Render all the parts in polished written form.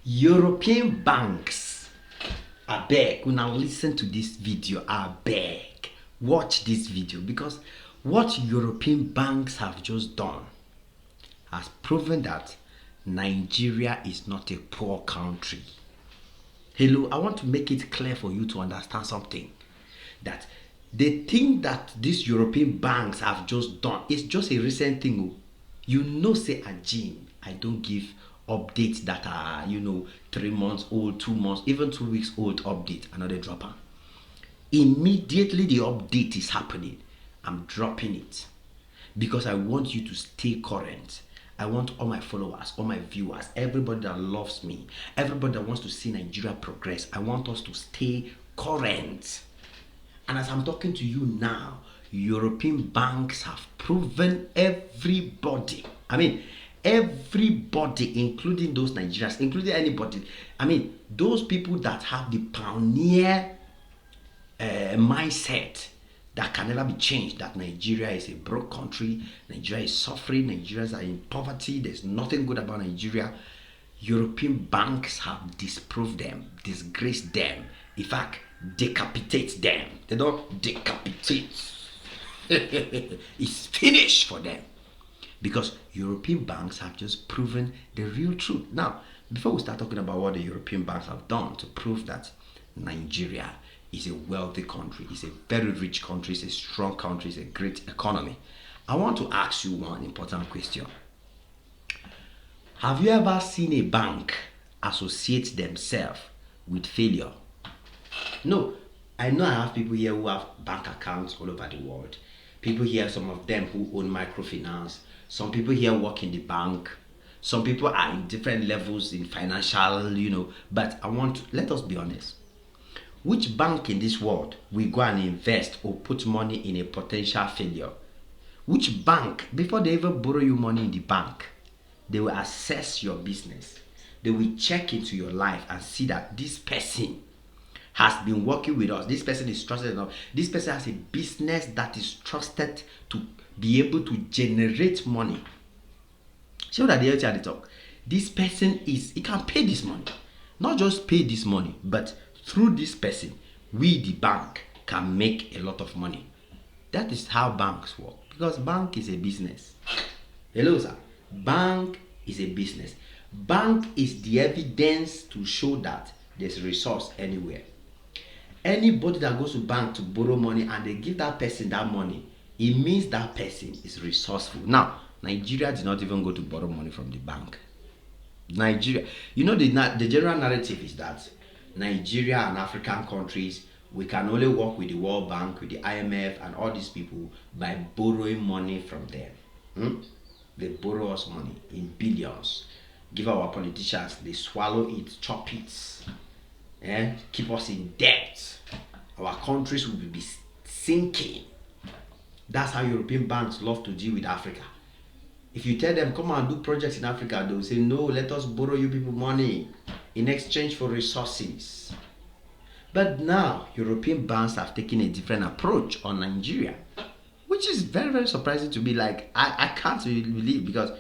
European banks, I beg, now listen to this video, I beg, watch this video, because what European banks have just done has proven that Nigeria is not a poor country. Hello, I want to make it clear for you to understand something. That the thing that these European banks have just done is just a recent thing. You know, say a gene, I don't give updates that are 3 months old, 2 months, even 2 weeks old update, another dropper. Immediately the update is happening, I'm dropping it because I want you to stay current. I want all my followers, all my viewers, everybody that loves me, everybody that wants to see Nigeria progress, I want us to stay current. And as I'm talking to you now, European banks have proven everybody, including those Nigerians, including anybody, those people that have the pioneer mindset that can never be changed, that Nigeria is a broke country, Nigeria is suffering, Nigerians are in poverty, there's nothing good about Nigeria. European banks have disproved them, disgraced them, in fact, decapitate them. They don't decapitate. It's finished for them. Because European banks have just proven the real truth. Now, before we start talking about what the European banks have done to prove that Nigeria is a wealthy country, it's a very rich country, it's a strong country, it's a great economy, I want to ask you one important question. Have you ever seen a bank associate themselves with failure? No. I know I have people here who have bank accounts all over the world. People here, some of them who own microfinance. Some people here work in the bank. Some people are in different levels in financial, but let us be honest. Which bank in this world will go and invest or put money in a potential failure? Which bank, before they even borrow you money in the bank, they will assess your business. They will check into your life and see that this person has been working with us. This person is trusted enough. This person has a business that is trusted to be able to generate money. See what I tell you talk. This person he can pay this money. Not just pay this money, but through this person, we the bank can make a lot of money. That is how banks work. Because bank is a business. Hello, sir. Bank is a business. Bank is the evidence to show that there's resource anywhere. Anybody that goes to bank to borrow money and they give that person that money, it means that person is resourceful. Now, Nigeria did not even go to borrow money from the bank. Nigeria, the general narrative is that Nigeria and African countries, we can only work with the World Bank, with the IMF and all these people by borrowing money from them. They borrow us money in billions, give our politicians, they swallow it, chop it, keep us in debt. Our countries will be sinking. That's how European banks love to deal with Africa. If you tell them, come and do projects in Africa, they will say, no, let us borrow you people money in exchange for resources. But now, European banks have taken a different approach on Nigeria, which is very, very surprising to me. Like, I can't really believe, because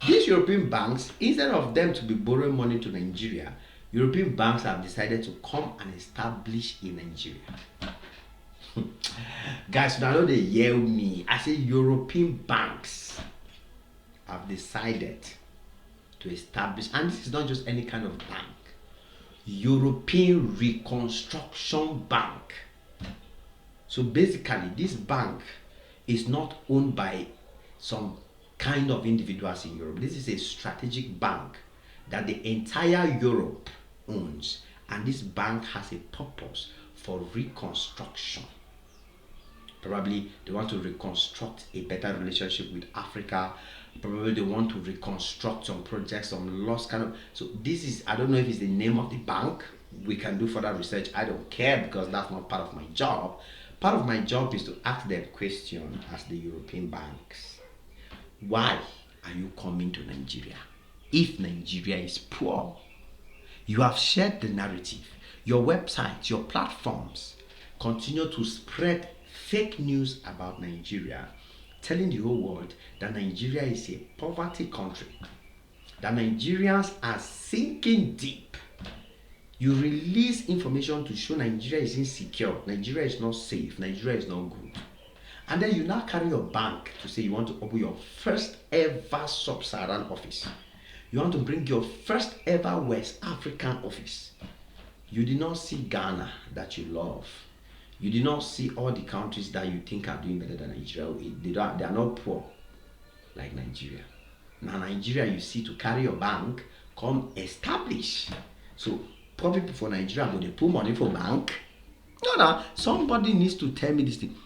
these European banks, instead of them to be borrowing money to Nigeria, European banks have decided to come and establish in Nigeria. Guys, now they yell me. I say European banks have decided to establish, and this is not just any kind of bank, European Reconstruction Bank. So basically, this bank is not owned by some kind of individuals in Europe. This is a strategic bank that the entire Europe owns, and this bank has a purpose for reconstruction. Probably they want to reconstruct a better relationship with Africa. Probably they want to reconstruct some projects, some lost kind of. So this is, I don't know if it's the name of the bank. We can do further research. I don't care, because that's not part of my job. Part of my job is to ask them questions as the European banks. Why are you coming to Nigeria if Nigeria is poor? You have shared the narrative. Your websites, your platforms continue to spread fake news about Nigeria, telling the whole world that Nigeria is a poverty country, that Nigerians are sinking deep, You release information to show Nigeria is insecure, Nigeria is not safe, Nigeria is not good. And then you now carry your bank to say you want to open your first ever sub-Saharan office. You want to bring your first ever West African office. You did not see Ghana that you love. You did not see all the countries that you think are doing better than Nigeria. They are not poor like Nigeria. Now Nigeria, you see, to carry your bank, come establish. So poor people for Nigeria, but they put money for bank. No, somebody needs to tell me this thing.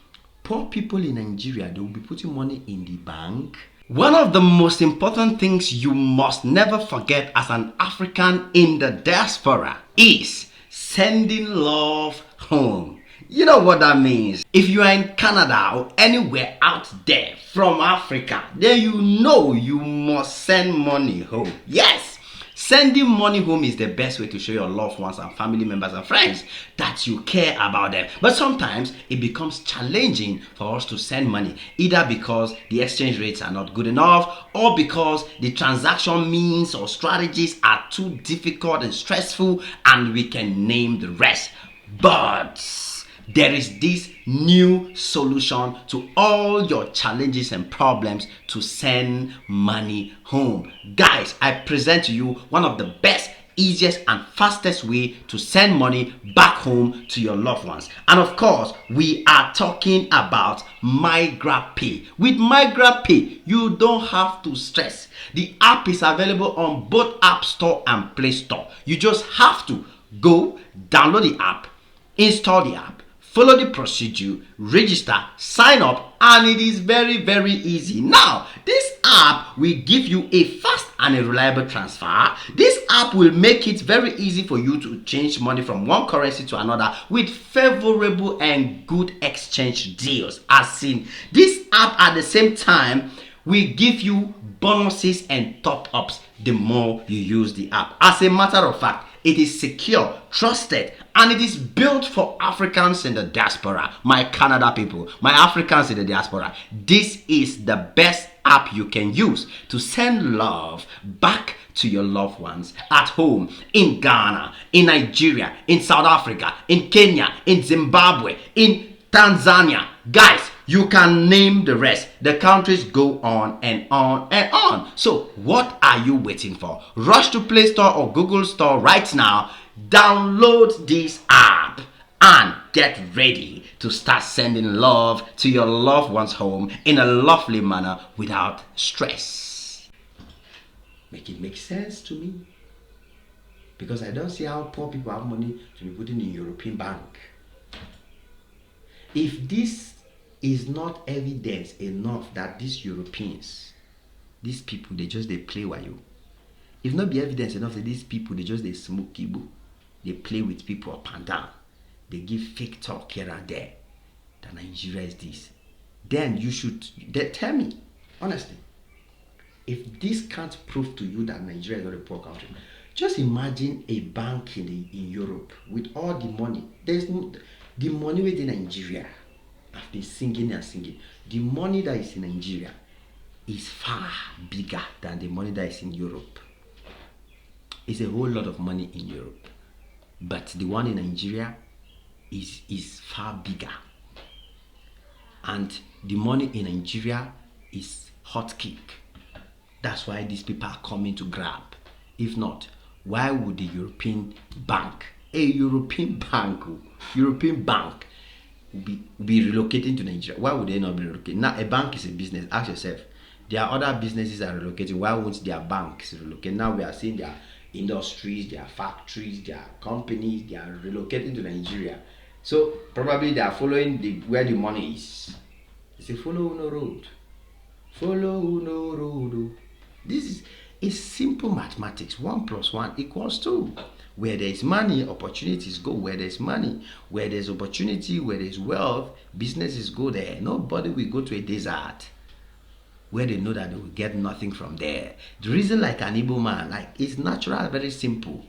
Poor people in Nigeria, they will be putting money in the bank. One of the most important things you must never forget as an African in the diaspora is sending love home. You know what that means? If you are in Canada or anywhere out there from Africa, then you know you must send money home. Yes! Sending money home is the best way to show your loved ones and family members and friends that you care about them. But sometimes it becomes challenging for us to send money, either because the exchange rates are not good enough or because the transaction means or strategies are too difficult and stressful, and we can name the rest. But there is this new solution to all your challenges and problems to send money home. Guys, I present to you one of the best, easiest and fastest way to send money back home to your loved ones. And of course, we are talking about Migra Pay. With Migra Pay, you don't have to stress. The app is available on both App Store and Play Store. You just have to go download the app, install the app, follow the procedure, register, sign up, and it is very, very easy. Now, this app will give you a fast and a reliable transfer. This app will make it very easy for you to change money from one currency to another with favorable and good exchange deals. As in, this app at the same time will give you bonuses and top-ups the more you use the app. As a matter of fact, it is secure, trusted, and it is built for Africans in the diaspora. My Canada people, my Africans in the diaspora. This is the best app you can use to send love back to your loved ones at home, in Ghana, in Nigeria, in South Africa, in Kenya, in Zimbabwe, in Tanzania. Guys, you can name the rest. The countries go on and on and on. So what are you waiting for? Rush to Play Store or Google Store right now. Download this app and get ready to start sending love to your loved ones home in a lovely manner without stress. Make it make sense to me, because I don't see how poor people have money to be putting in European bank. If this is not evidence enough that these Europeans, these people, they play with you. If not be evidence enough that these people, they smoke Igbo, they play with people up and down, they give fake talk here and there, that Nigeria is this, then you should tell me honestly. If this can't prove to you that Nigeria is not a poor country, just imagine a bank in Europe with all the money. There's no, the money within Nigeria. I've been singing and singing. The money that is in Nigeria is far bigger than the money that is in Europe. It's a whole lot of money in Europe, but the one in Nigeria is far bigger, and the money in Nigeria is hot cake. That's why these people are coming to grab. If not, why would the European bank, European bank be relocating to Nigeria? Why would they not be relocating? Now, a bank is a business. Ask yourself, there are other businesses that are relocating. Why won't their banks relocate? Now we are seeing their industries, their factories, their companies, they are relocating to Nigeria. So probably they are following where the money is. They say, follow no road. Follow no road. This is simple mathematics. 1 + 1 = 2. Where there is money, opportunities go. Where there is money, where there is opportunity, where there is wealth, businesses go there. Nobody will go to a desert where they know that they will get nothing from there. The reason, like an Igbo man, like, it's natural, very simple.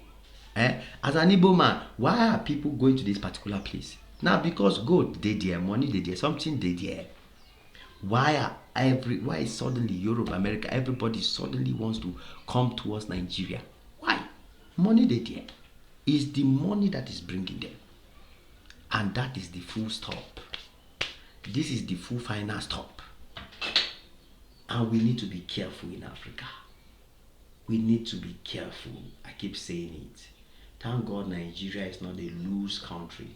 As an Igbo man, why are people going to this particular place? Now, because gold they there, money they there, something they there. Why is suddenly Europe, America, everybody suddenly wants to come towards Nigeria? Why? Money they there. It's the money that is bringing them. And that is the full stop. This is the full final stop. And we need to be careful in Africa. We need to be careful. I keep saying it. Thank God Nigeria is not a loose country.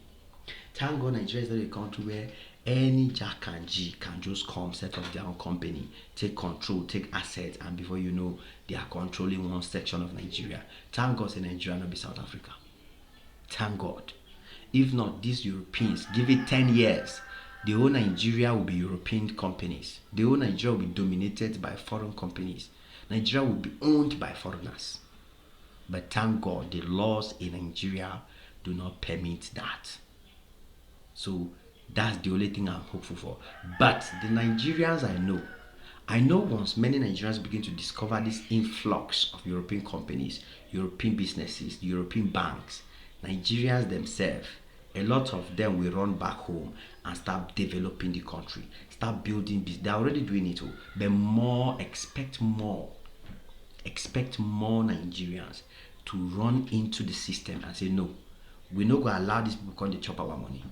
Thank God Nigeria is not a country where any Jack and G can just come, set up their own company, take control, take assets, and before you know, they are controlling one section of Nigeria. Thank God say Nigeria not be South Africa. Thank God. If not, these Europeans, give it 10 years, the whole Nigeria will be European companies. The whole Nigeria will be dominated by foreign companies. Nigeria will be owned by foreigners. But thank God the laws in Nigeria do not permit that. So that's the only thing I'm hopeful for. But the Nigerians I know once many Nigerians begin to discover this influx of European companies, European businesses, European banks, Nigerians themselves, a lot of them will run back home and start developing the country, start building business. They're already doing it, but expect more Nigerians to run into the system and say, no, we're not going to allow these people to come to chop our money.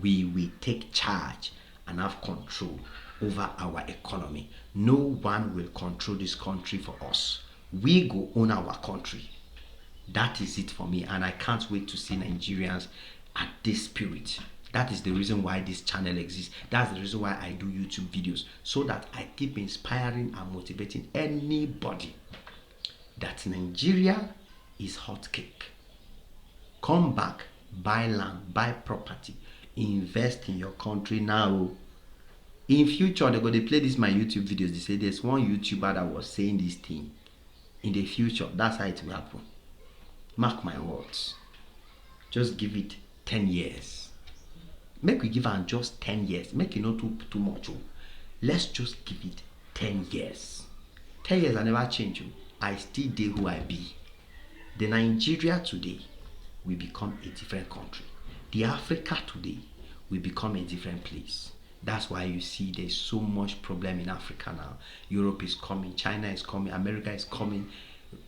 We will take charge and have control over our economy. No one will control this country for us. We go own our country. That is it for me, and I can't wait to see Nigerians at this spirit. That is the reason why this channel exists. That's the reason why I do YouTube videos, so that I keep inspiring and motivating anybody that Nigeria is hot cake. Come back, buy land, buy property, invest in your country now. In future, they're going to play this my YouTube videos. They say there's one YouTuber that was saying this thing. In the future, that's how it will happen. Mark my words. Just give it 10 years. Make we give am just 10 years. Make it not too much. Let's just give it 10 years. 10 years I never change. I still dey who I be. The Nigeria today will become a different country. The Africa today will become a different place. That's why you see there's so much problem in Africa now. Europe is coming, China is coming, America is coming.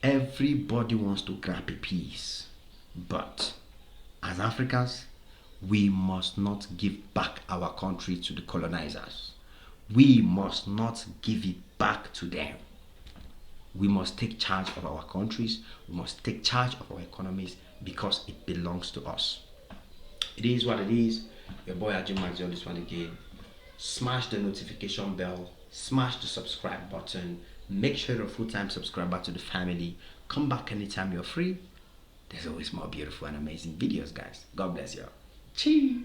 Everybody wants to grab a piece. But as Africans, we must not give back our country to the colonizers. We must not give it back to them. We must take charge of our countries. We must take charge of our economies because it belongs to us. It is what it is. Your boy Ajim Magzi on this one again. Smash the notification bell. Smash the subscribe button. Make sure you're a full-time subscriber to the family. Come back anytime you're free. There's always more beautiful and amazing videos, guys. God bless you. Cheers.